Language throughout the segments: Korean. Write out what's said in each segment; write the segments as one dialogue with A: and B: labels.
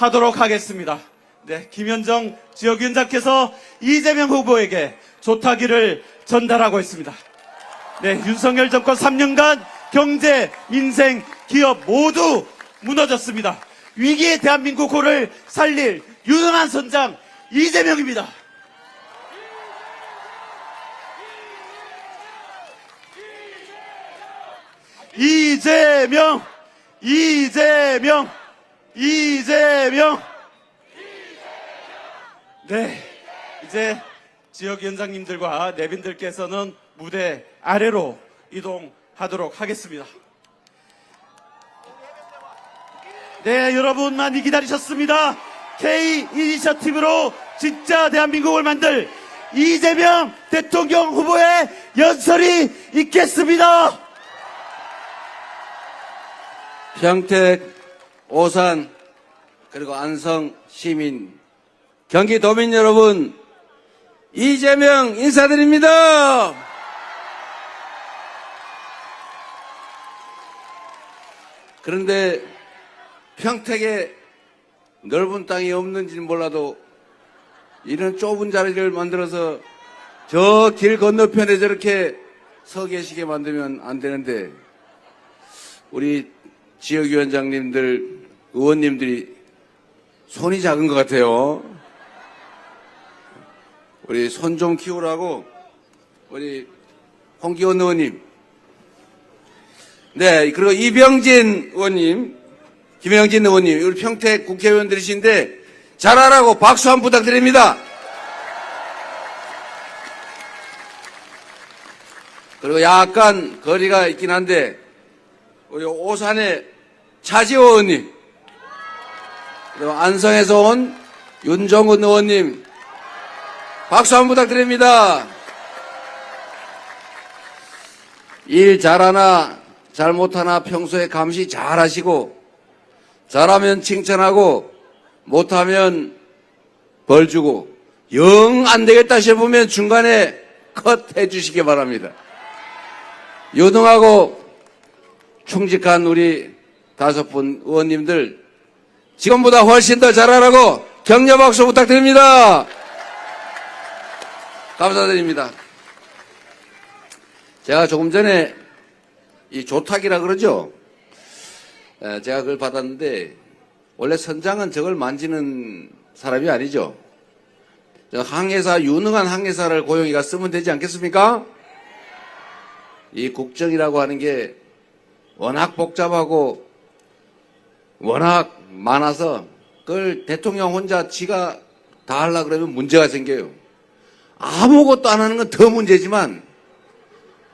A: 하도록 하겠습니다. 네, 김현정 지역위원장께서 이재명 후보에게 조타기를 전달하고 있습니다. 네, 윤석열 정권 3년간 경제, 민생, 기업 모두 무너졌습니다. 위기의 대한민국을 살릴 유능한 선장 이재명입니다. 이재명, 이재명, 이재명. 네, 이제 지역위원장님들과 내빈들께서는 무대 아래로 이동하도록 하겠습니다. 네, 여러분 많이 기다리셨습니다. K 이니셔티브로 진짜 대한민국을 만들 이재명 대통령 후보의 연설이 있겠습니다.
B: 평택, 오산, 그리고 안성 시민, 경기도민 여러분, 이재명 인사드립니다. 그런데 평택에 넓은 땅이 없는지는 몰라도 이런 좁은 자리를 만들어서 저 길 건너편에 저렇게 서 계시게 만들면 안 되는데, 우리 지역위원장님들, 의원님들이 손이 작은 것 같아요. 우리 손 좀 키우라고 우리 홍기원 의원님, 네, 그리고 이병진 의원님, 김영진 의원님, 우리 평택 국회의원들이신데 잘하라고 박수 한번 부탁드립니다. 그리고 약간 거리가 있긴 한데 우리 오산의 차지호 의원님, 그리고 안성에서 온 윤정훈 의원님, 박수 한번 부탁드립니다. 일 잘하나 잘못하나 평소에 감시 잘하시고, 잘하면 칭찬하고 못하면 벌 주고, 영 안되겠다 싶으면 중간에 컷 해주시기 바랍니다. 유능하고 충직한 우리 5분 의원님들, 지금보다 훨씬 더 잘하라고 격려 박수 부탁드립니다. 감사드립니다. 제가 조금 전에 이 조탁이라 그러죠? 제가 그걸 받았는데, 원래 선장은 저걸 만지는 사람이 아니죠. 항해사, 유능한 항해사를 고용이가 쓰면 되지 않겠습니까? 이 국정이라고 하는 게 워낙 복잡하고 워낙 많아서 그걸 대통령 혼자 지가 다 하려고 그러면 문제가 생겨요. 아무것도 안 하는 건 더 문제지만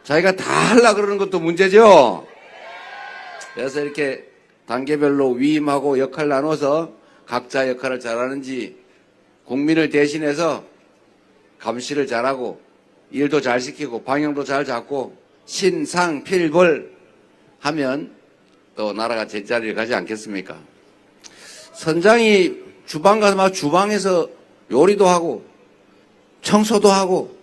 B: 자기가 다 하려고 그러는 것도 문제죠. 그래서 이렇게 단계별로 위임하고 역할 나눠서 각자 역할을 잘하는지, 국민을 대신해서 감시를 잘하고 일도 잘 시키고 방향도 잘 잡고 신상필벌 하면 또 나라가 제자리를 가지 않겠습니까? 선장이 주방 가서 막 주방에서 요리도 하고 청소도 하고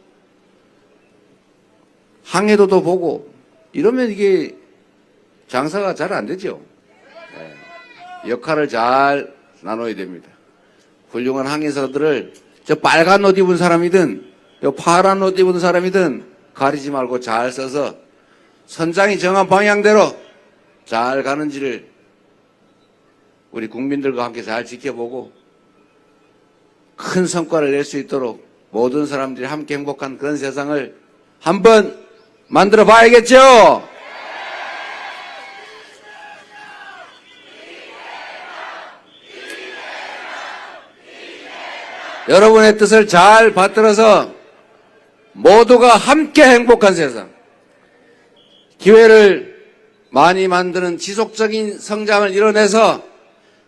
B: 항해도도 보고 이러면 이게 장사가 잘 안 되죠. 역할을 잘 나눠야 됩니다. 훌륭한 항해사들을 저 빨간 옷 입은 사람이든 저 파란 옷 입은 사람이든 가리지 말고 잘 써서 선장이 정한 방향대로 잘 가는지를 우리 국민들과 함께 잘 지켜보고 큰 성과를 낼 수 있도록 모든 사람들이 함께 행복한 그런 세상을 한번 만들어 봐야겠죠? 여러분의 뜻을 잘 받들어서 모두가 함께 행복한 세상, 기회를 많이 만드는 지속적인 성장을 이뤄내서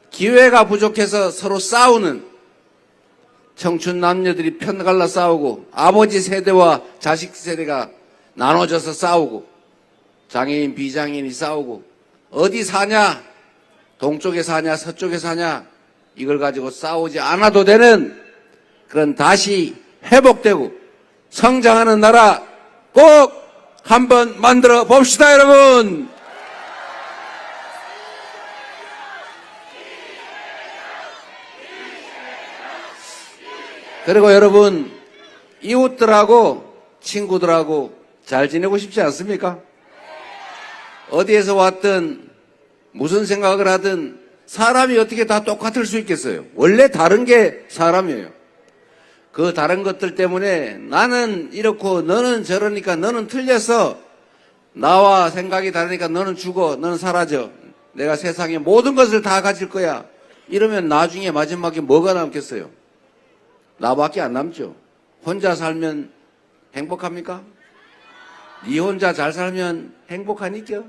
B: 기회가 부족해서 서로 싸우는 청춘 남녀들이 편갈라 싸우고, 아버지 세대와 자식 세대가 나눠져서 싸우고, 장애인 비장애인이 싸우고, 어디 사냐, 동쪽에 사냐 서쪽에 사냐, 이걸 가지고 싸우지 않아도 되는 그런 다시 회복되고 성장하는 나라 꼭 한번 만들어 봅시다, 여러분. 그리고 여러분, 이웃들하고 친구들하고 잘 지내고 싶지 않습니까? 어디에서 왔든 무슨 생각을 하든 사람이 어떻게 다 똑같을 수 있겠어요? 원래 다른 게 사람이에요. 그 다른 것들 때문에 나는 이렇고 너는 저러니까 너는 틀렸어. 나와 생각이 다르니까 너는 죽어. 너는 사라져. 내가 세상의 모든 것을 다 가질 거야. 이러면 나중에 마지막에 뭐가 남겠어요? 나밖에 안 남죠. 혼자 살면 행복합니까? 네 혼자 잘 살면 행복하니까?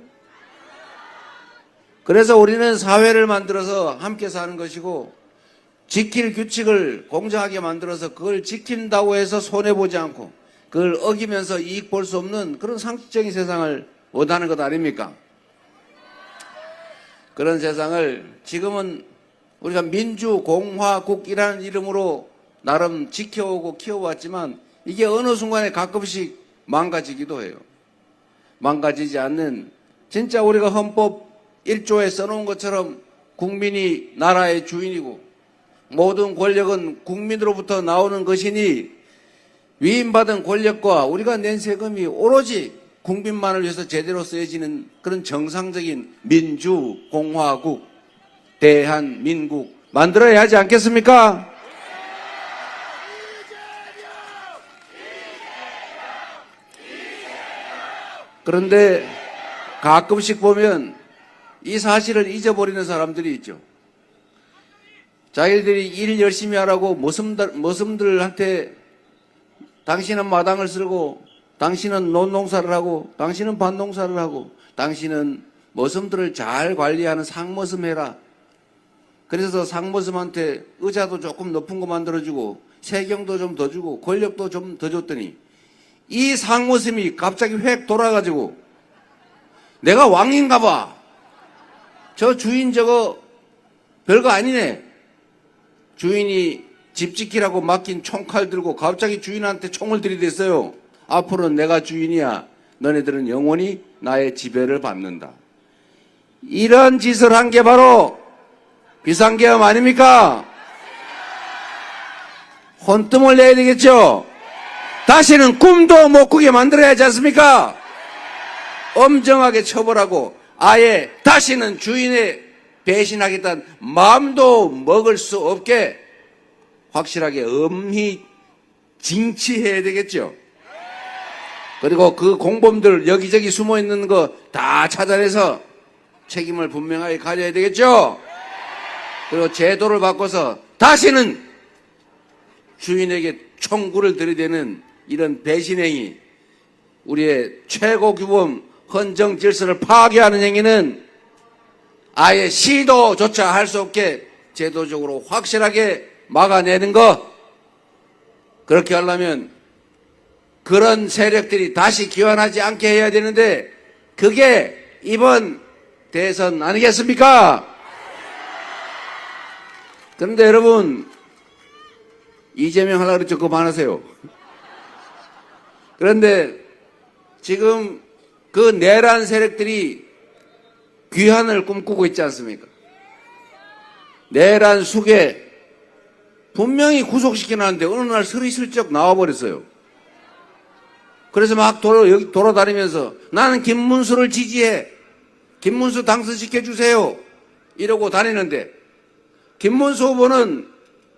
B: 그래서 우리는 사회를 만들어서 함께 사는 것이고 지킬 규칙을 공정하게 만들어서 그걸 지킨다고 해서 손해보지 않고 그걸 어기면서 이익 볼 수 없는 그런 상식적인 세상을 원하는 것 아닙니까? 그런 세상을 지금은 우리가 민주공화국이라는 이름으로 나름 지켜오고 키워왔지만 이게 어느 순간에 가끔씩 망가지기도 해요. 망가지지 않는 진짜 우리가 헌법 1조에 써놓은 것처럼 국민이 나라의 주인이고 모든 권력은 국민으로부터 나오는 것이니 위임받은 권력과 우리가 낸 세금이 오로지 국민만을 위해서 제대로 쓰여지는 그런 정상적인 민주공화국, 대한민국 만들어야 하지 않겠습니까? 그런데 가끔씩 보면 이 사실을 잊어버리는 사람들이 있죠. 자기들이 일 열심히 하라고 머슴들한테 당신은 마당을 쓸고 당신은 논농사를 하고 당신은 밭농사를 하고 당신은 머슴들을 잘 관리하는 상머슴 해라. 그래서 상머슴한테 의자도 조금 높은 거 만들어주고 세경도 좀 더 주고 권력도 좀 더 줬더니 이 상머슴이 갑자기 획 돌아가지고 내가 왕인가 봐. 저 주인 저거 별거 아니네. 주인이 집 지키라고 맡긴 총칼 들고 갑자기 주인한테 총을 들이댔어요. 앞으로는 내가 주인이야. 너네들은 영원히 나의 지배를 받는다. 이런 짓을 한 게 바로 비상계엄 아닙니까? 혼tum을 내야 되겠죠? 다시는 꿈도 못 꾸게 만들어야 하지 않습니까? 엄정하게 처벌하고 아예 다시는 주인에 배신하겠다는 마음도 먹을 수 없게 확실하게 엄히 징치해야 되겠죠. 그리고 그 공범들 여기저기 숨어 있는 거 다 찾아내서 책임을 분명하게 가져야 되겠죠. 그리고 제도를 바꿔서 다시는 주인에게 총구를 들이대는 이런 배신행위, 우리의 최고 규범 헌정 질서를 파괴하는 행위는 아예 시도조차 할 수 없게 제도적으로 확실하게 막아내는 것. 그렇게 하려면 그런 세력들이 다시 기환하지 않게 해야 되는데 그게 이번 대선 아니겠습니까? 그런데 여러분, 이재명 하려고 그랬죠? 그거 많으세요. 그런데 지금 그 내란 세력들이 귀환을 꿈꾸고 있지 않습니까? 내란 수괴 분명히 구속시켜놨는데 어느 날 스리슬쩍 나와버렸어요. 그래서 막 돌아다니면서 나는 김문수를 지지해. 김문수 당선시켜주세요. 이러고 다니는데 김문수 후보는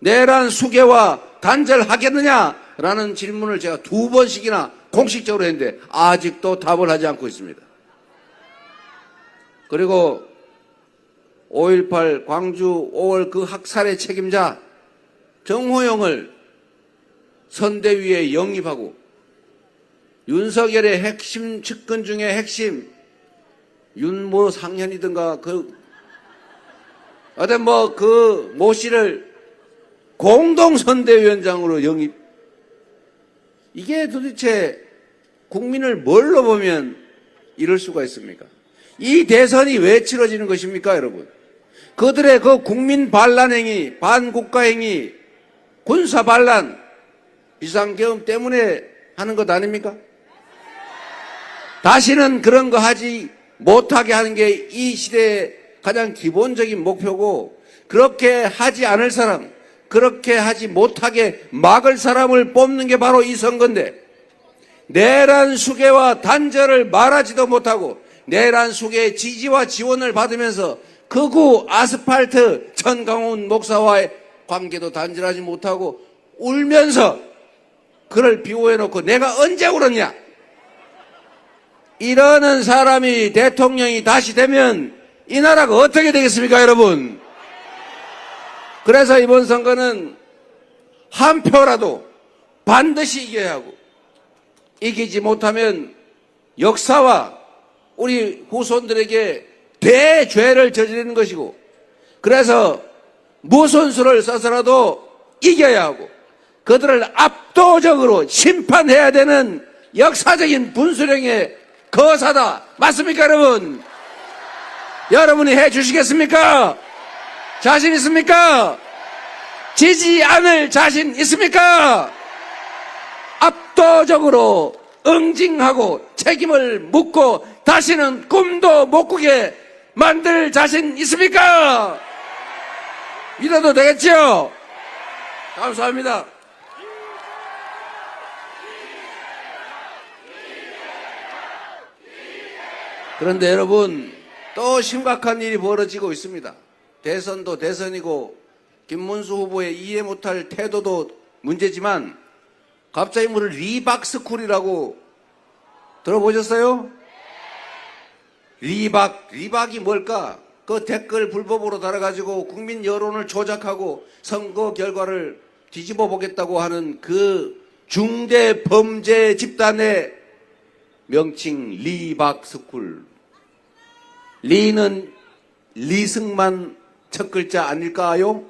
B: 내란 수괴와 단절하겠느냐라는 질문을 제가 2번씩이나 공식적으로 했는데 아직도 답을 하지 않고 있습니다. 그리고 5.18 광주 5월 그 학살의 책임자 정호영을 선대위에 영입하고 윤석열의 핵심 측근 중에 핵심 윤모 상현이든가 어떤 그 모 씨를 공동선대위원장으로 영입. 이게 도대체 국민을 뭘로 보면 이럴 수가 있습니까? 이 대선이 왜 치러지는 것입니까, 여러분? 그들의 그 국민 반란행위, 반국가행위, 군사반란, 비상계엄 때문에 하는 것 아닙니까? 다시는 그런 거 하지 못하게 하는 게 이 시대의 가장 기본적인 목표고, 그렇게 하지 않을 사람, 그렇게 하지 못하게 막을 사람을 뽑는 게 바로 이 선거인데, 내란 수계와 단절을 말하지도 못하고 내란 수계의 지지와 지원을 받으면서 극우 아스팔트 전강훈 목사와의 관계도 단절하지 못하고 울면서 그를 비호해놓고 내가 언제 울었냐, 이러는 사람이 대통령이 다시 되면 이 나라가 어떻게 되겠습니까, 여러분? 그래서 이번 선거는 한 표라도 반드시 이겨야 하고, 이기지 못하면 역사와 우리 후손들에게 대죄를 저지르는 것이고, 그래서 무슨 수를 써서라도 이겨야 하고 그들을 압도적으로 심판해야 되는 역사적인 분수령의 거사다. 맞습니까, 여러분? 여러분이 해 주시겠습니까? 자신 있습니까? 지지 않을 자신 있습니까? 압도적으로 응징하고 책임을 묻고 다시는 꿈도 못 꾸게 만들 자신 있습니까? 믿어도 되겠죠? 감사합니다. 그런데 여러분, 또 심각한 일이 벌어지고 있습니다. 대선도 대선이고 김문수 후보의 이해 못할 태도도 문제지만 갑자기 뭐를 리박스쿨이라고 들어보셨어요? 리박이 뭘까? 그 댓글 불법으로 달아가지고 국민 여론을 조작하고 선거 결과를 뒤집어 보겠다고 하는 그 중대 범죄 집단의 명칭 리박스쿨. 리는 리승만 첫 글자 아닐까요?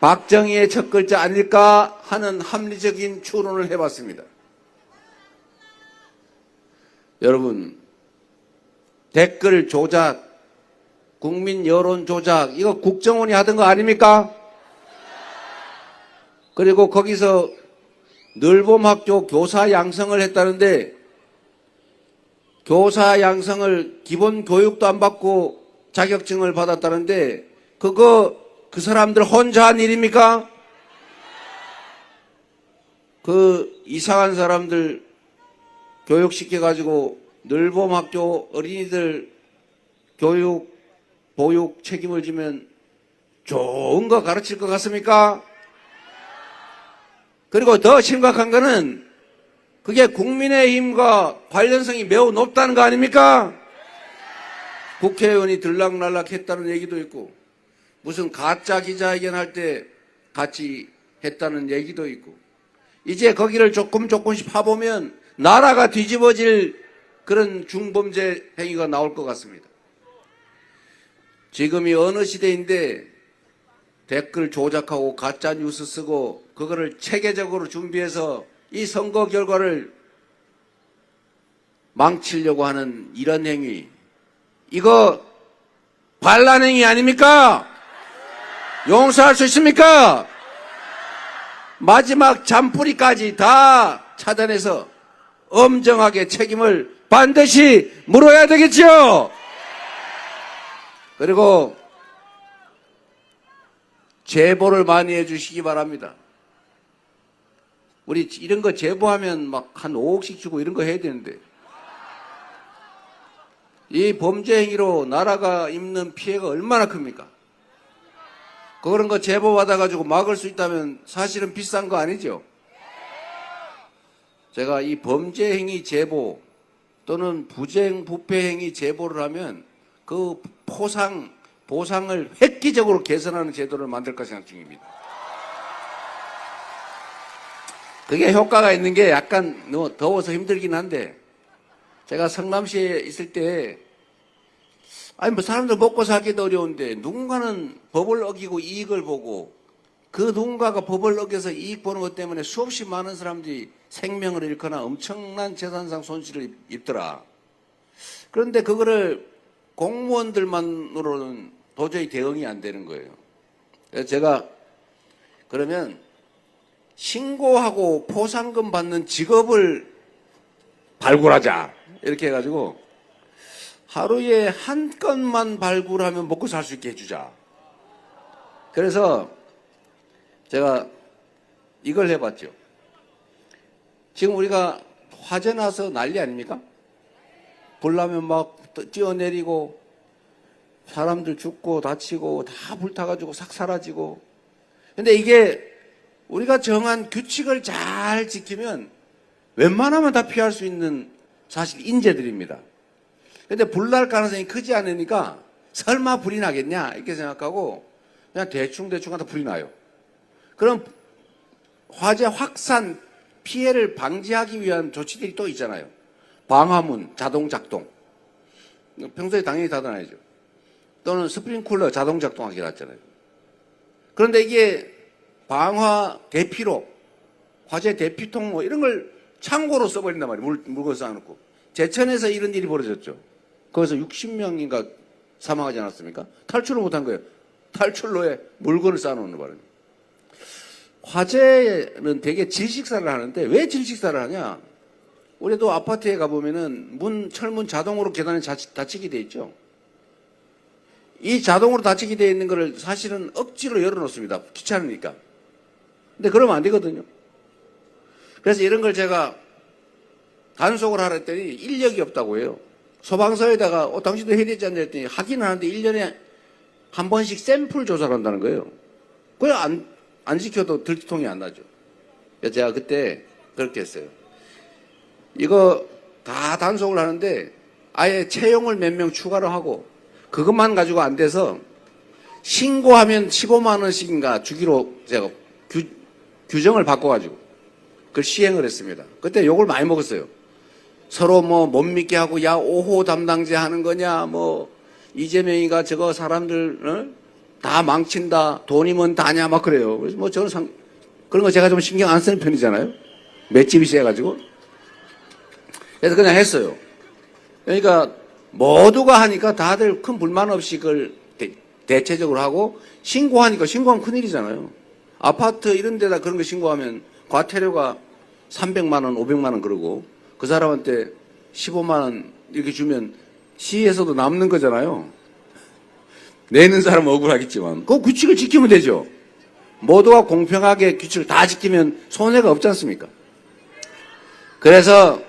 B: 박정희의 첫 글자 아닐까 하는 합리적인 추론을 해봤습니다. 여러분, 댓글 조작, 국민 여론 조작, 이거 국정원이 하던 거 아닙니까? 그리고 거기서 늘봄학교 교사 양성을 했다는데, 교사 양성을 기본 교육도 안 받고 자격증을 받았다는데, 그 사람들 혼자 한 일입니까? 그 이상한 사람들 교육시켜가지고 늘봄학교 어린이들 교육, 보육 책임을 지면 좋은 거 가르칠 것 같습니까? 그리고 더 심각한 거는 그게 국민의힘과 관련성이 매우 높다는 거 아닙니까? 국회의원이 들락날락 했다는 얘기도 있고, 무슨 가짜 기자회견 할 때 같이 했다는 얘기도 있고, 이제 거기를 조금씩 파보면 나라가 뒤집어질 그런 중범죄 행위가 나올 것 같습니다. 지금이 어느 시대인데 댓글 조작하고 가짜 뉴스 쓰고 그거를 체계적으로 준비해서 이 선거 결과를 망치려고 하는 이런 행위, 이거 반란 행위 아닙니까? 용서할 수 있습니까? 마지막 잔뿌리까지 다 차단해서 엄정하게 책임을 반드시 물어야 되겠죠? 그리고 제보를 많이 해주시기 바랍니다. 우리 이런 거 제보하면 막 한 5억씩 주고 이런 거 해야 되는데, 이 범죄 행위로 나라가 입는 피해가 얼마나 큽니까? 그런 거 제보 받아가지고 막을 수 있다면 사실은 비싼 거 아니죠? 제가 이 범죄 행위 제보 또는 부정 부패 행위 제보를 하면 그 보상을 획기적으로 개선하는 제도를 만들까 생각 중입니다. 그게 효과가 있는 게 약간 너무 더워서 힘들긴 한데, 제가 성남시에 있을 때 뭐 사람들 먹고 살기도 어려운데 누군가는 법을 어기고 이익을 보고, 그 누군가가 법을 어겨서 이익 보는 것 때문에 수없이 많은 사람들이 생명을 잃거나 엄청난 재산상 손실을 입더라. 그런데 그거를 공무원들만으로는 도저히 대응이 안 되는 거예요. 그래서 제가 그러면 신고하고 포상금 받는 직업을 발굴하자, 이렇게 해가지고 하루에 한 건만 발굴하면 먹고 살 수 있게 해주자. 그래서 제가 이걸 해봤죠. 지금 우리가 화재 나서 난리 아닙니까? 불 나면 막 뛰어내리고 사람들 죽고 다치고 다 불타가지고 싹 사라지고. 근데 이게 우리가 정한 규칙을 잘 지키면 웬만하면 다 피할 수 있는 사실 인재들입니다. 근데 불 날 가능성이 크지 않으니까 설마 불이 나겠냐 이렇게 생각하고 그냥 대충 하다 불이 나요. 그럼 화재 확산 피해를 방지하기 위한 조치들이 또 있잖아요. 방화문 자동 작동. 평소에 당연히 닫아놔야죠. 또는 스프링쿨러 자동 작동하기 놨잖아요. 그런데 이게 방화 대피로, 화재 대피통 뭐 이런 걸 창고로 써버린단 말이에요. 물건 쌓아놓고. 제천에서 이런 일이 벌어졌죠. 거기서 60명인가 사망하지 않았습니까? 탈출을 못한 거예요. 탈출로에 물건을 쌓아놓는 바람에. 화재는 되게 질식사를 하는데 왜 질식사를 하냐? 우리도 아파트에 가보면은 철문 자동으로 계단에 닫히게 돼 있죠. 이 자동으로 닫히게 돼 있는 거를 사실은 억지로 열어놓습니다. 귀찮으니까. 근데 그러면 안 되거든요. 그래서 이런 걸 제가 단속을 하라 했더니 인력이 없다고 해요. 소방서에다가 당신도 해야 되지 않냐 했더니 하긴 하는데 1년에 한 번씩 샘플 조사를 한다는 거예요. 그냥 안 지켜도 들통이 안 나죠. 그래서 제가 그때 그렇게 했어요. 이거 다 단속을 하는데 아예 채용을 몇 명 추가로 하고 그것만 가지고 안 돼서 신고하면 15만 원씩인가 주기로 제가 규정을 바꿔가지고 그걸 시행을 했습니다. 그때 욕을 많이 먹었어요. 서로 뭐 못 믿게 하고 야 5호 담당제 하는 거냐 뭐 이재명이가 저거 사람들 다 망친다 돈이면 다냐 막 그래요. 그래서 뭐 저는 그런 거 제가 좀 신경 안 쓰는 편이잖아요. 맷집이 세가지고 그래서 그냥 했어요. 그러니까 모두가 하니까 다들 큰 불만 없이 그걸 대체적으로 하고 신고하니까 신고하면 큰일이잖아요. 아파트 이런 데다 그런 거 신고하면 과태료가 300만 원, 500만 원 그러고 그 사람한테 15만 원 이렇게 주면 시에서도 남는 거잖아요. 내는 사람은 억울하겠지만 그 규칙을 지키면 되죠. 모두가 공평하게 규칙을 다 지키면 손해가 없지 않습니까? 그래서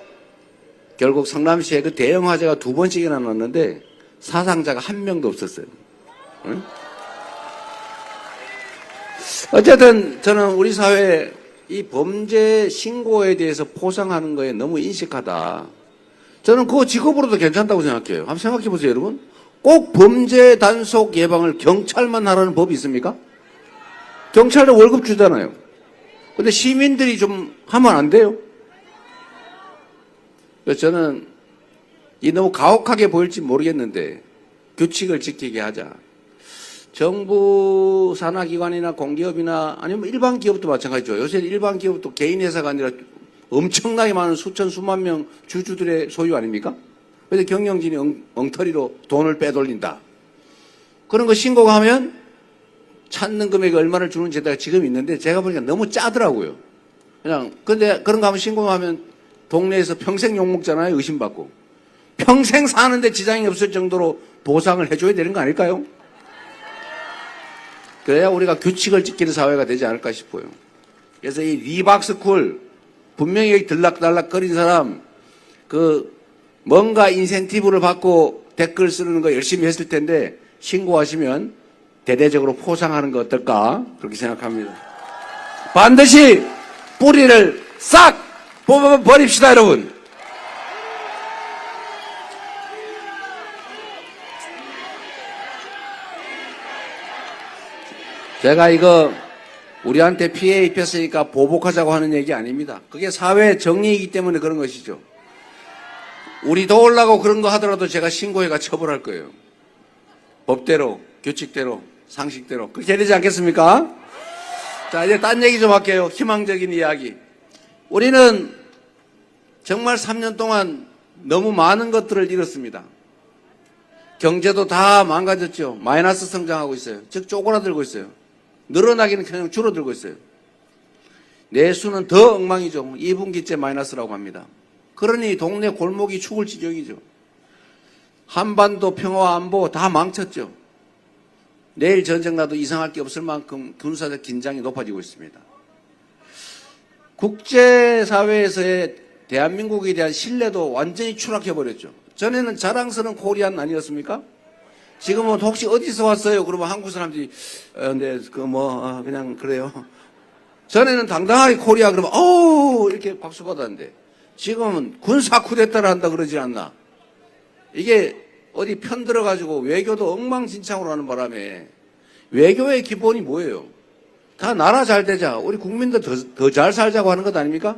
B: 결국 성남시에 그 대형 화재가 2번씩이나 났는데 사상자가 한 명도 없었어요. 응? 어쨌든 저는 우리 사회에 이 범죄 신고에 대해서 포상하는 거에 너무 인식하다. 저는 그거 직업으로도 괜찮다고 생각해요. 한번 생각해 보세요, 여러분. 꼭 범죄 단속 예방을 경찰만 하라는 법이 있습니까? 경찰은 월급 주잖아요. 근데 시민들이 좀 하면 안 돼요? 그래서 저는 이 너무 가혹하게 보일지 모르겠는데 규칙을 지키게 하자. 정부 산하기관이나 공기업이나 아니면 일반 기업도 마찬가지죠. 요새 일반 기업도 개인 회사가 아니라 엄청나게 많은 수천 수만 명 주주들의 소유 아닙니까? 그래서 경영진이 엉터리로 돈을 빼돌린다. 그런 거 신고하면 찾는 금액이 얼마를 주는 제도가 지금 있는데 제가 보니까 너무 짜더라고요. 근데 그런 거 하면 신고하면 동네에서 평생 욕먹잖아요. 의심받고. 평생 사는데 지장이 없을 정도로 보상을 해줘야 되는 거 아닐까요? 그래야 우리가 규칙을 지키는 사회가 되지 않을까 싶어요. 그래서 이 리박스쿨 분명히 들락달락거린 사람 뭔가 인센티브를 받고 댓글 쓰는 거 열심히 했을 텐데 신고하시면 대대적으로 포상하는 거 어떨까 그렇게 생각합니다. 반드시 뿌리를 싹 뽑아버립시다 여러분. 제가 이거 우리한테 피해 입혔으니까 보복하자고 하는 얘기 아닙니다. 그게 사회 정의이기 때문에 그런 것이죠. 우리 도우려고 그런 거 하더라도 제가 신고해가 처벌할 거예요. 법대로, 규칙대로, 상식대로. 그렇게 해야 되지 않겠습니까? 자, 이제 딴 얘기 좀 할게요. 희망적인 이야기. 우리는 정말 3년 동안 너무 많은 것들을 잃었습니다. 경제도 다 망가졌죠. 마이너스 성장하고 있어요. 즉 쪼그라들고 있어요. 늘어나기는 그냥 줄어들고 있어요. 내수는 더 엉망이죠. 2분기째 마이너스라고 합니다. 그러니 동네 골목이 죽을 지경이죠. 한반도 평화 안보 다 망쳤죠. 내일 전쟁 나도 이상할 게 없을 만큼 군사적 긴장이 높아지고 있습니다. 국제사회에서의 대한민국에 대한 신뢰도 완전히 추락해버렸죠. 전에는 자랑스러운 코리안 아니었습니까? 지금은 혹시 어디서 왔어요? 그러면 한국 사람들이 네, 그냥 그래요. 전에는 당당하게 코리아 그러면 이렇게 박수 받았는데 지금은 군사 쿠데타를 한다 그러지 않나? 이게 어디 편 들어가지고 외교도 엉망진창으로 하는 바람에 외교의 기본이 뭐예요? 다 나라 잘 되자, 우리 국민들 더 잘 살자고 하는 것 아닙니까?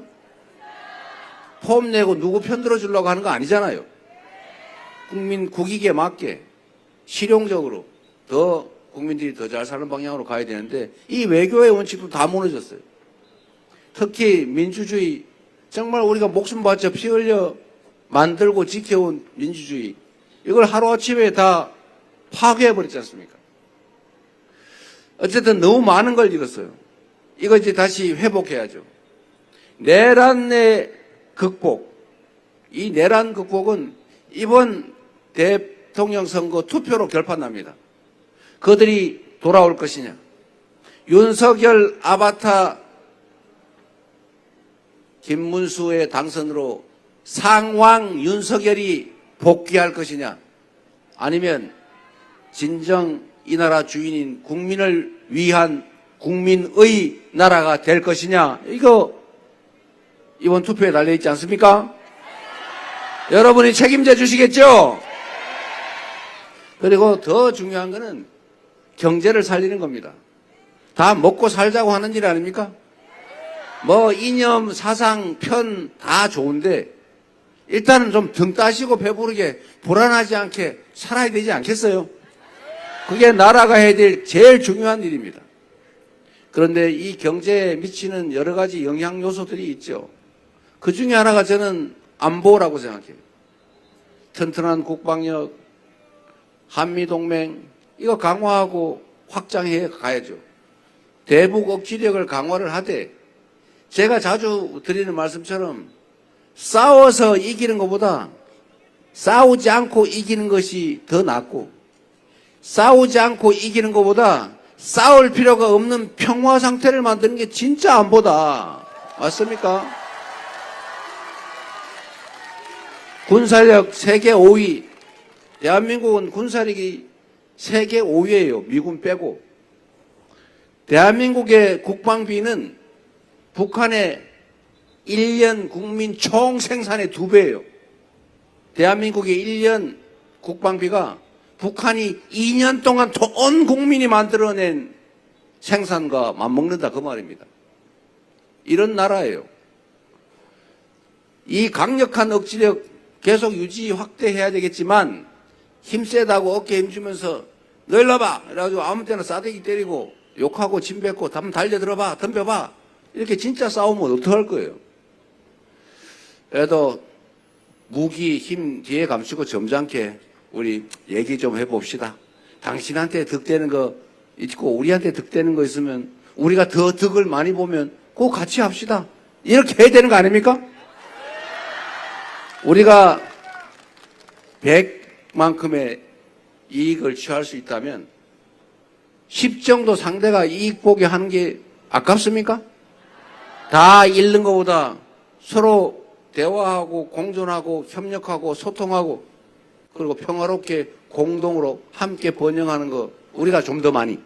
B: 폼 내고 누구 편 들어주려고 하는 거 아니잖아요. 국민 국익에 맞게 실용적으로 더 국민들이 더 잘 사는 방향으로 가야 되는데 이 외교의 원칙도 다 무너졌어요. 특히 민주주의, 정말 우리가 목숨 바쳐 피 흘려 만들고 지켜온 민주주의, 이걸 하루아침에 다 파괴해버렸지 않습니까? 어쨌든 너무 많은 걸 잃었어요. 이거 이제 다시 회복해야죠. 내란의 극복, 이 내란 극복은 이번 대통령 선거 투표로 결판납니다. 그들이 돌아올 것이냐, 윤석열 아바타 김문수의 당선으로 상왕 윤석열이 복귀할 것이냐, 아니면 진정 이 나라 주인인 국민을 위한 국민의 나라가 될 것이냐, 이거 이번 투표에 달려있지 않습니까? 여러분이 책임져 주시겠죠? 그리고 더 중요한 거는 경제를 살리는 겁니다. 다 먹고 살자고 하는 일 아닙니까? 이념, 사상, 편 다 좋은데 일단은 좀 등 따시고 배부르게 불안하지 않게 살아야 되지 않겠어요? 그게 나라가 해야 될 제일 중요한 일입니다. 그런데 이 경제에 미치는 여러 가지 영향 요소들이 있죠. 그 중에 하나가 저는 안보라고 생각해요. 튼튼한 국방력, 한미동맹, 이거 강화하고 확장해 가야죠. 대북 억지력을 강화를 하되, 제가 자주 드리는 말씀처럼 싸워서 이기는 것보다 싸우지 않고 이기는 것이 더 낫고, 싸우지 않고 이기는 것보다 싸울 필요가 없는 평화 상태를 만드는 게 진짜 안보다. 맞습니까? 군사력 세계 5위. 대한민국은 군사력이 세계 5위예요. 미군 빼고. 대한민국의 국방비는 북한의 1년 국민 총 생산의 2배예요. 대한민국의 1년 국방비가 북한이 2년 동안 온 국민이 만들어낸 생산과 맞먹는다, 그 말입니다. 이런 나라예요. 이 강력한 억지력 계속 유지 확대해야 되겠지만, 힘세다고 어깨에 힘주면서 너 일로 와봐 그래가지고 아무 때나 싸대기 때리고 욕하고 침 뱉고 한번 달려들어봐, 덤벼봐, 이렇게 진짜 싸우면 어떡할 거예요? 그래도 무기 힘 뒤에 감추고 점잖게 우리 얘기 좀 해봅시다. 당신한테 득되는 거 있고 우리한테 득되는 거 있으면 우리가 더 득을 많이 보면 그거 같이 합시다. 이렇게 해야 되는 거 아닙니까? 우리가 100만큼의 이익을 취할 수 있다면 10 정도 상대가 이익 보게 하는 게 아깝습니까? 다 잃는 것보다 서로 대화하고 공존하고 협력하고 소통하고 그리고 평화롭게 공동으로 함께 번영하는 거 우리가 좀 더 많이,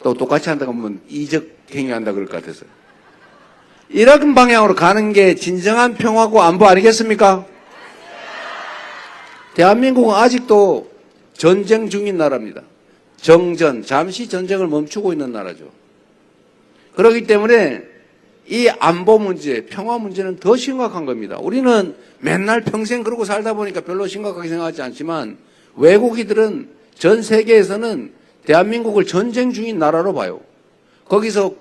B: 또 똑같이 한다고 하면 이적 행위한다 그럴 것 같아서요. 이런 방향으로 가는 게 진정한 평화고 안보 아니겠습니까? 대한민국은 아직도 전쟁 중인 나라입니다. 정전, 잠시 전쟁을 멈추고 있는 나라죠. 그렇기 때문에 이 안보 문제, 평화 문제는 더 심각한 겁니다. 우리는 맨날 평생 그러고 살다 보니까 별로 심각하게 생각하지 않지만 외국인들은 전 세계에서는 대한민국을 전쟁 중인 나라로 봐요. 거기서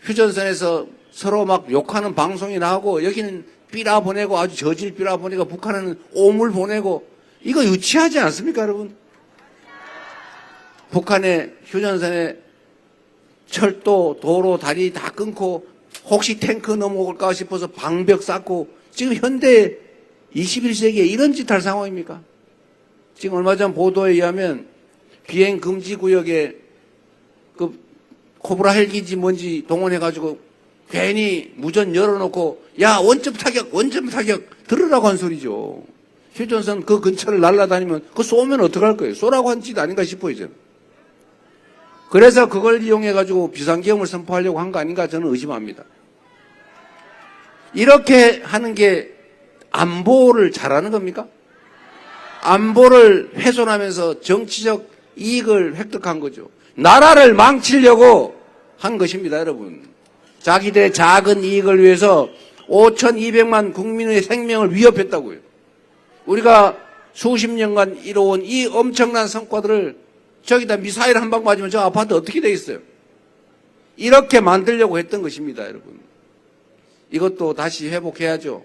B: 휴전선에서 서로 막 욕하는 방송이 나오고, 여기는 삐라 보내고 아주 저질 삐라 보내고 북한은 오물 보내고, 이거 유치하지 않습니까, 여러분? 북한의 휴전선에 철도, 도로, 다리 다 끊고 혹시 탱크 넘어올까 싶어서 방벽 쌓고, 지금 현대 21세기에 이런 짓 할 상황입니까? 지금 얼마 전 보도에 의하면 비행 금지 구역에 그 코브라 헬기인지 뭔지 동원해가지고 괜히 무전 열어놓고 야 원점 타격 들으라고 한 소리죠. 휴전선 그 근처를 날아다니면 그거 쏘면 어떡할 거예요. 쏘라고 한 짓 아닌가 싶어요 저는. 그래서 그걸 이용해가지고 비상계엄을 선포하려고 한 거 아닌가 저는 의심합니다. 이렇게 하는 게 안보를 잘하는 겁니까? 안보를 훼손하면서 정치적 이익을 획득한 거죠. 나라를 망치려고 한 것입니다, 여러분. 자기들의 작은 이익을 위해서 5,200만 국민의 생명을 위협했다고요. 우리가 수십 년간 이뤄온 이 엄청난 성과들을 저기다 미사일 한 방 맞으면 저 아파트 어떻게 되겠어요? 이렇게 만들려고 했던 것입니다, 여러분. 이것도 다시 회복해야죠.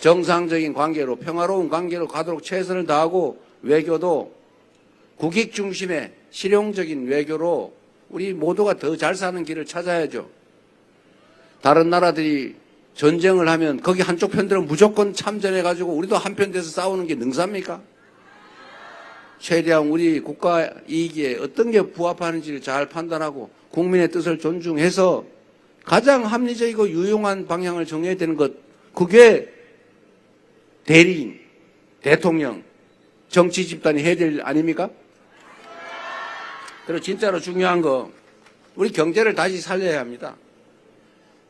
B: 정상적인 관계로, 평화로운 관계로 가도록 최선을 다하고 외교도 국익 중심의 실용적인 외교로 우리 모두가 더 잘 사는 길을 찾아야죠. 다른 나라들이 전쟁을 하면 거기 한쪽 편들은 무조건 참전해가지고 우리도 한편 돼서 싸우는 게 능사입니까? 최대한 우리 국가 이익에 어떤 게 부합하는지를 잘 판단하고 국민의 뜻을 존중해서 가장 합리적이고 유용한 방향을 정해야 되는 것, 그게 대리인, 대통령, 정치 집단이 해야 될 일 아닙니까? 그리고 진짜로 중요한 거, 우리 경제를 다시 살려야 합니다.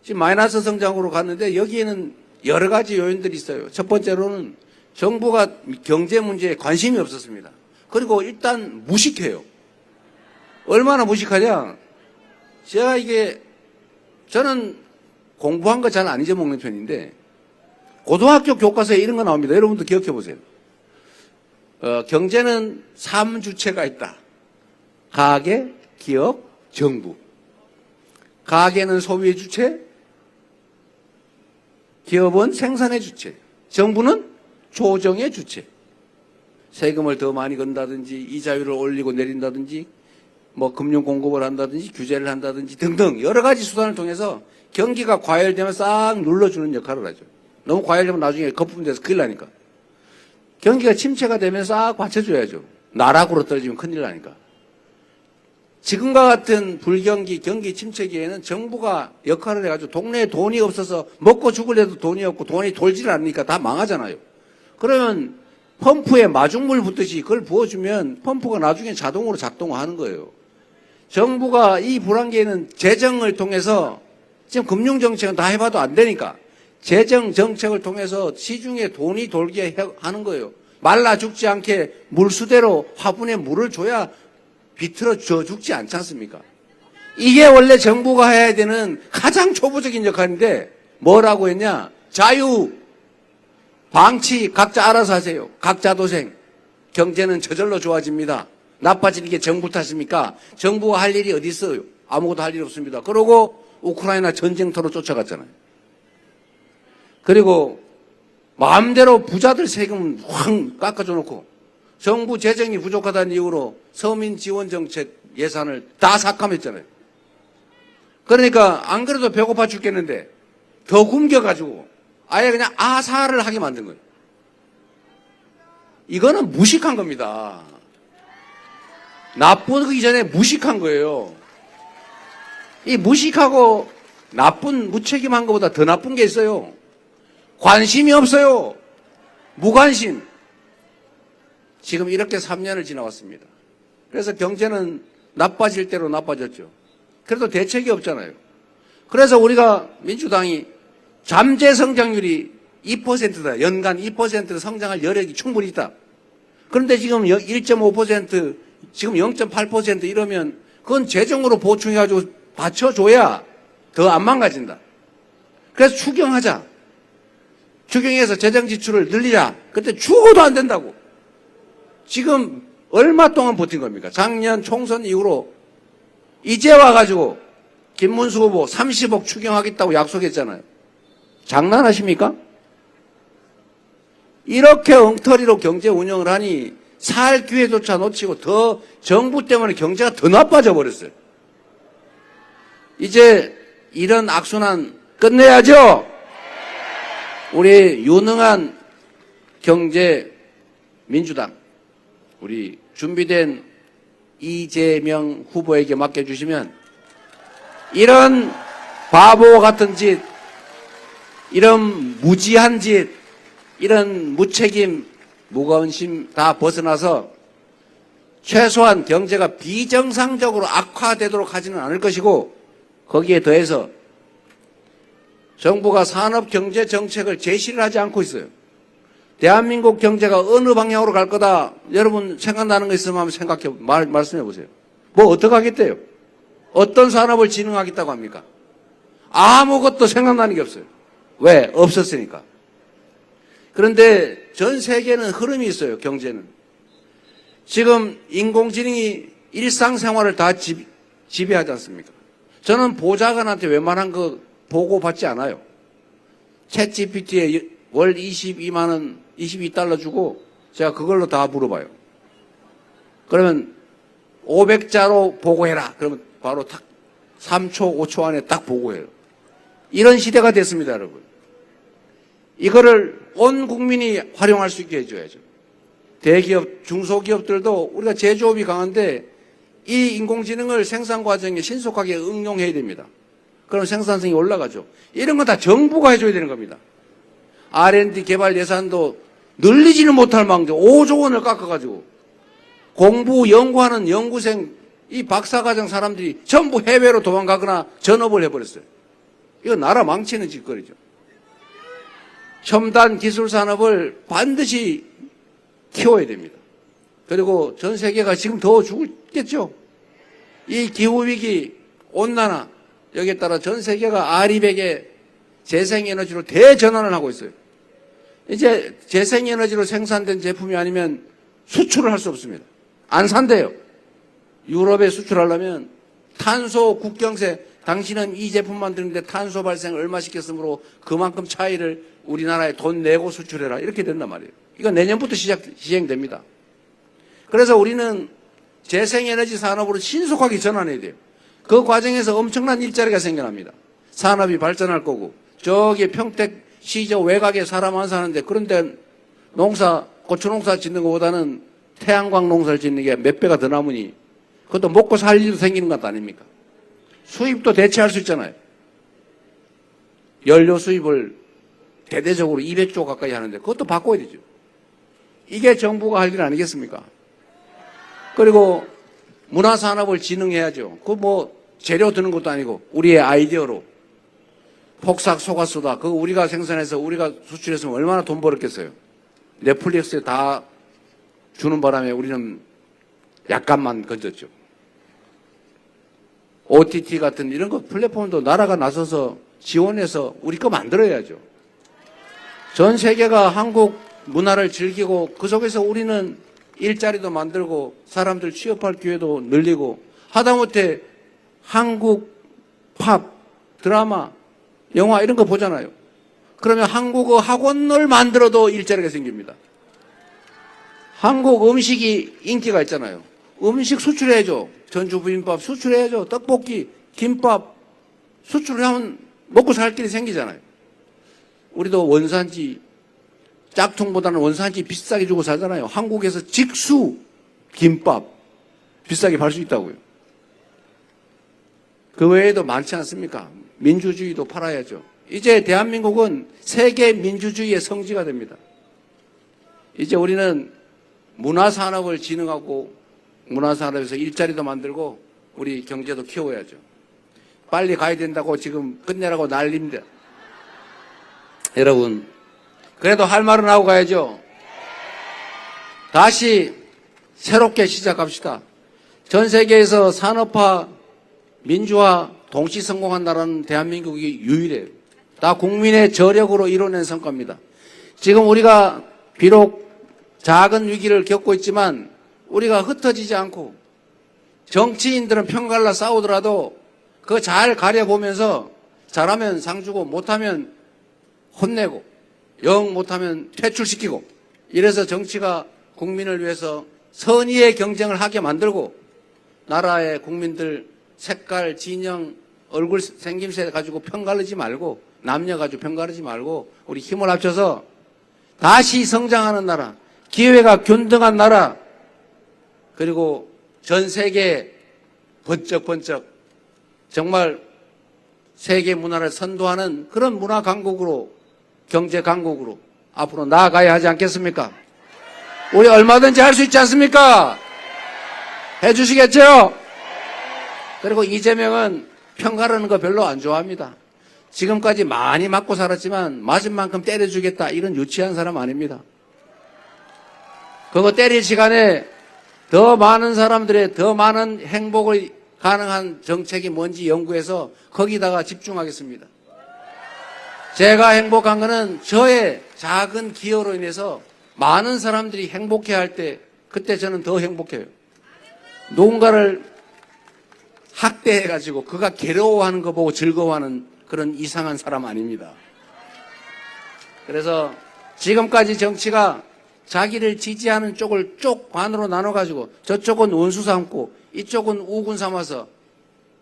B: 지금 마이너스 성장으로 갔는데 여기에는 여러 가지 요인들이 있어요. 첫 번째로는 정부가 경제 문제에 관심이 없었습니다. 그리고 일단 무식해요. 얼마나 무식하냐? 저는 공부한 거 잘 안 잊어먹는 편인데 고등학교 교과서에 이런 거 나옵니다. 여러분도 기억해 보세요. 경제는 3주체가 있다. 가계, 기업, 정부. 가계는 소비의 주체, 기업은 생산의 주체, 정부는 조정의 주체. 세금을 더 많이 건다든지 이자율을 올리고 내린다든지 뭐 금융 공급을 한다든지 규제를 한다든지 등등 여러 가지 수단을 통해서 경기가 과열되면 싹 눌러주는 역할을 하죠. 너무 과열되면 나중에 거품돼서 큰일 나니까. 경기가 침체가 되면 싹 받쳐줘야죠. 나락으로 떨어지면 큰일 나니까. 지금과 같은 불경기, 경기 침체기에는 정부가 역할을 해가지고 동네에 돈이 없어서 먹고 죽을래도 돈이 없고 돈이 돌지를 않으니까 다 망하잖아요. 그러면 펌프에 마중물 붓듯이 그걸 부어주면 펌프가 나중에 자동으로 작동하는 거예요. 정부가 이 불황기에는 재정을 통해서 지금 금융정책은 다 해봐도 안 되니까 재정 정책을 통해서 시중에 돈이 돌게 하는 거예요. 말라 죽지 않게 물수대로 화분에 물을 줘야 비틀어 줘 죽지 않지 않습니까? 이게 원래 정부가 해야 되는 가장 초보적인 역할인데 뭐라고 했냐? 자유, 방치 각자 알아서 하세요. 각자 도생. 경제는 저절로 좋아집니다. 나빠지는 게 정부 탓입니까? 정부가 할 일이 어디 있어요? 아무것도 할 일 없습니다. 그러고 우크라이나 전쟁터로 쫓아갔잖아요. 그리고 마음대로 부자들 세금 확 깎아줘 놓고 정부 재정이 부족하다는 이유로 서민 지원 정책 예산을 다 삭감했잖아요. 그러니까 안 그래도 배고파 죽겠는데 더 굶겨가지고 아예 그냥 아사를 하게 만든 거예요. 이거는 무식한 겁니다. 나쁘기 전에 무식한 거예요. 이 무식하고 나쁜 무책임한 것보다 더 나쁜 게 있어요. 관심이 없어요. 무관심. 지금 이렇게 3년을 지나왔습니다. 그래서 경제는 나빠질 대로 나빠졌죠. 그래도 대책이 없잖아요. 그래서 우리가 민주당이 잠재 성장률이 2%다. 연간 2% 성장할 여력이 충분히 있다. 그런데 지금 1.5%, 지금 0.8% 이러면 그건 재정으로 보충해가지고 받쳐줘야 더 안 망가진다. 그래서 추경하자. 추경해서 재정 지출을 늘리자. 그때 죽어도 안 된다고. 지금 얼마 동안 버틴 겁니까? 작년 총선 이후로 이제 와가지고 김문수 후보 30억 추경하겠다고 약속했잖아요. 장난하십니까? 이렇게 엉터리로 경제 운영을 하니 살 기회조차 놓치고 더 정부 때문에 경제가 더 나빠져 버렸어요. 이제 이런 악순환 끝내야죠. 우리 유능한 경제 민주당, 우리 준비된 이재명 후보에게 맡겨주시면 이런 바보 같은 짓, 이런 무지한 짓, 이런 무책임, 무거운 짐 다 벗어나서 최소한 경제가 비정상적으로 악화되도록 하지는 않을 것이고, 거기에 더해서 정부가 산업경제정책을 제시를 하지 않고 있어요. 대한민국 경제가 어느 방향으로 갈 거다. 여러분 생각나는 거 있으면 한번 말씀해 보세요. 뭐 어떻게 하겠대요? 어떤 산업을 진흥하겠다고 합니까? 아무것도 생각나는 게 없어요. 왜? 없었으니까. 그런데 전 세계는 흐름이 있어요. 경제는. 지금 인공지능이 일상생활을 다 지배하지 않습니까? 저는 보좌관한테 웬만한 거 보고받지 않아요. 챗GPT에 월 22만 원, 22달러 주고 제가 그걸로 다 물어봐요. 그러면 500자로 보고해라. 그러면 바로 딱 3초, 5초 안에 딱 보고해요. 이런 시대가 됐습니다, 여러분. 이거를 온 국민이 활용할 수 있게 해줘야죠. 대기업, 중소기업들도 우리가 제조업이 강한데 이 인공지능을 생산 과정에 신속하게 응용해야 됩니다. 그럼 생산성이 올라가죠. 이런 건 다 정부가 해줘야 되는 겁니다. R&D 개발 예산도 늘리지는 못할 망정 5조 원을 깎아가지고 공부, 연구하는 연구생, 이 박사과정 사람들이 전부 해외로 도망가거나 전업을 해버렸어요. 이거 나라 망치는 짓거리죠. 첨단 기술 산업을 반드시 키워야 됩니다. 그리고 전 세계가 지금 더 죽겠죠. 이 기후위기, 온난화, 여기에 따라 전 세계가 아리백의 재생에너지로 대전환을 하고 있어요. 이제 재생에너지로 생산된 제품이 아니면 수출을 할 수 없습니다. 안 산대요. 유럽에 수출하려면 탄소 국경세, 당신은 이 제품 만드는데 탄소 발생 얼마 시켰으므로 그만큼 차이를 우리나라에 돈 내고 수출해라. 이렇게 된단 말이에요. 이거 내년부터 시행됩니다. 그래서 우리는 재생에너지 산업으로 신속하게 전환해야 돼요. 그 과정에서 엄청난 일자리가 생겨납니다. 산업이 발전할 거고, 저기 평택 시저 외곽에 사람 안 사는데 그런데 고추 농사 짓는 것보다는 태양광 농사를 짓는 게 몇 배가 더 남으니 그것도 먹고 살 일도 생기는 것 아닙니까? 수입도 대체할 수 있잖아요. 연료 수입을 대대적으로 200조 가까이 하는데 그것도 바꿔야 되죠. 이게 정부가 할 일 아니겠습니까? 그리고 문화산업을 진흥해야죠. 그 뭐 재료 드는 것도 아니고 우리의 아이디어로 폭삭 속았수다. 그거 우리가 생산해서 우리가 수출했으면 얼마나 돈 벌었겠어요. 넷플릭스에 다 주는 바람에 우리는 약간만 건졌죠. OTT 같은 이런 거 플랫폼도 나라가 나서서 지원해서 우리 거 만들어야죠. 전 세계가 한국 문화를 즐기고 그 속에서 우리는 일자리도 만들고 사람들 취업할 기회도 늘리고 하다못해 한국 팝, 드라마, 영화 이런 거 보잖아요. 그러면 한국어 학원을 만들어도 일자리가 생깁니다. 한국 음식이 인기가 있잖아요. 음식 수출해야죠. 전주부김밥 수출해야죠. 떡볶이, 김밥 수출을 하면 먹고 살 길이 생기잖아요. 우리도 원산지 짝퉁보다는 원산지 비싸게 주고 살잖아요. 한국에서 직수 김밥 비싸게 팔 수 있다고요. 그 외에도 많지 않습니까? 민주주의도 팔아야죠. 이제 대한민국은 세계 민주주의의 성지가 됩니다. 이제 우리는 문화산업을 진흥하고 문화산업에서 일자리도 만들고 우리 경제도 키워야죠. 빨리 가야 된다고 지금 끝내라고 난립니다. 여러분, 그래도 할 말은 하고 가야죠. 다시 새롭게 시작합시다. 전 세계에서 산업화, 민주화 동시 성공한 나라는 대한민국이 유일해요. 다 국민의 저력으로 이뤄낸 성과입니다. 지금 우리가 비록 작은 위기를 겪고 있지만 우리가 흩어지지 않고 정치인들은 편갈라 싸우더라도 그거 잘 가려보면서 잘하면 상 주고 못하면 혼내고 영 못하면 퇴출시키고 이래서 정치가 국민을 위해서 선의의 경쟁을 하게 만들고 나라의 국민들 색깔, 진영, 얼굴 생김새 가지고 편가르지 말고 남녀 가지고 편가르지 말고 우리 힘을 합쳐서 다시 성장하는 나라, 기회가 균등한 나라, 그리고 전 세계에 번쩍번쩍 정말 세계 문화를 선도하는 그런 문화 강국으로, 경제 강국으로 앞으로 나아가야 하지 않겠습니까? 우리 얼마든지 할 수 있지 않습니까? 해주시겠죠? 그리고 이재명은 평가라는 거 별로 안 좋아합니다. 지금까지 많이 맞고 살았지만 맞은 만큼 때려주겠다, 이런 유치한 사람 아닙니다. 그거 때릴 시간에 더 많은 사람들의 더 많은 행복을 가능한 정책이 뭔지 연구해서 거기다가 집중하겠습니다. 제가 행복한 거는 저의 작은 기여로 인해서 많은 사람들이 행복해할 때, 그때 저는 더 행복해요. 누군가를 학대해가지고 그가 괴로워하는 거 보고 즐거워하는 그런 이상한 사람 아닙니다. 그래서 지금까지 정치가 자기를 지지하는 쪽을 쪽 반으로 나눠가지고 저쪽은 원수 삼고 이쪽은 우군 삼아서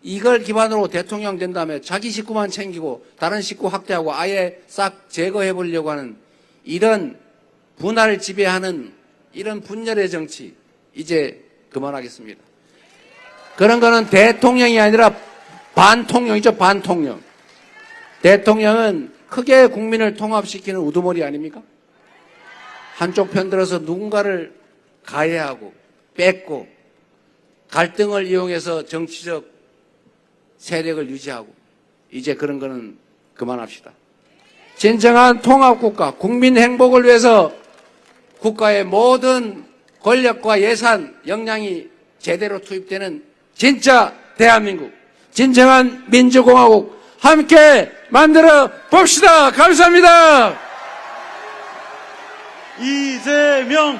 B: 이걸 기반으로 대통령 된 다음에 자기 식구만 챙기고 다른 식구 학대하고 아예 싹 제거해보려고 하는 이런 분화를 지배하는 이런 분열의 정치, 이제 그만하겠습니다. 그런 거는 대통령이 아니라 반통령이죠, 반통령. 대통령은 크게 국민을 통합시키는 우두머리 아닙니까? 한쪽 편들어서 누군가를 가해하고 뺏고 갈등을 이용해서 정치적 세력을 유지하고, 이제 그런 거는 그만합시다. 진정한 통합국가, 국민 행복을 위해서 국가의 모든 권력과 예산, 역량이 제대로 투입되는 진짜 대한민국, 진정한 민주공화국 함께 만들어 봅시다. 감사합니다.
A: 이재명